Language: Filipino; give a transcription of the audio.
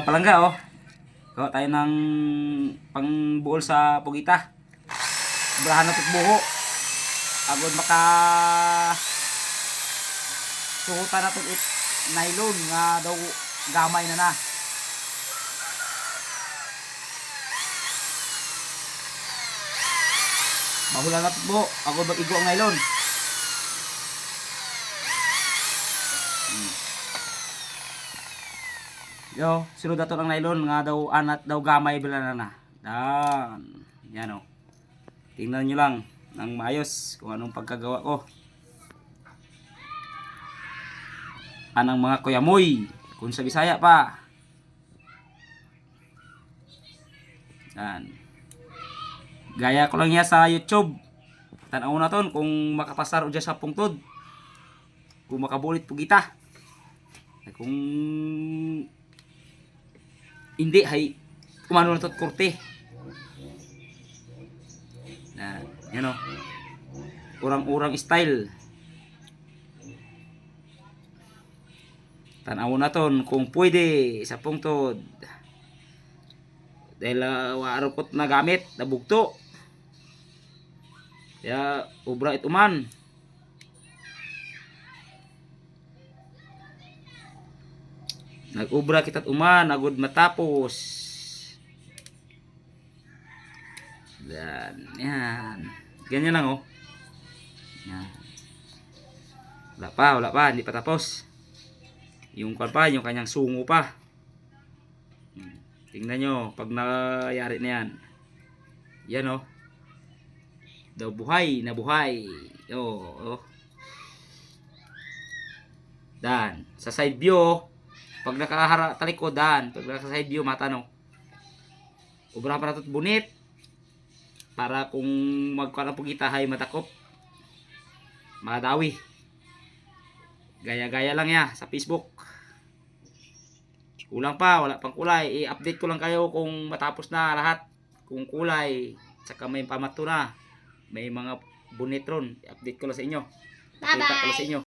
mga palangga, oh. Gawa tayo ng pangbuol sa pugita. Brahan natin buho. Agod maka suhutan natin nylon nga daw gamay na. Bahulan natin buho. Agod mag-igo ang nylon. Yo, sunod ato ng nylon nga daw anat daw gamay bila na. Dan. Yan oh. Tingnan nyo lang ng maayos kung anong pagkagawa ko. Anang mga kuyamoy, kung sa Bisaya pa. Yan. Gaya ko lang yan sa YouTube. Tanaw na ton kung makapasar o dyan sa pungtod. Kung makabulit pugita. Kung hindi, hay kumano na tot korte. Na, yan o. Urang-urang style. Tanaw na ton kung pwede sa pungtod. Dahil warupot na gamit, nabugto. Kaya ubra ituman. Nag-ubra kita't uman, agud matapos. Yan. Ganyan lang oh. Yan. Wala pa, hindi pa tapos. Yung yung kanyang sungo pa. Tingnan nyo, pag nangyari na yan. Yan oh. Daw buhay, nabuhay. Oh. Dan, sa side view, pag nakahara talikodan, pag naka side view mata no. Ubra pa natot bunit. Para kung magkuha ng pugita hay matakop. Makadawi. Gaya-gaya lang ya sa Facebook. Kulang pa, wala pang kulay. I-update ko lang kayo kung matapos na lahat. Kung kulay, saka may pamato na. May mga bunit ron. I-update ko lang sa inyo. Pakita ko lang sa inyo.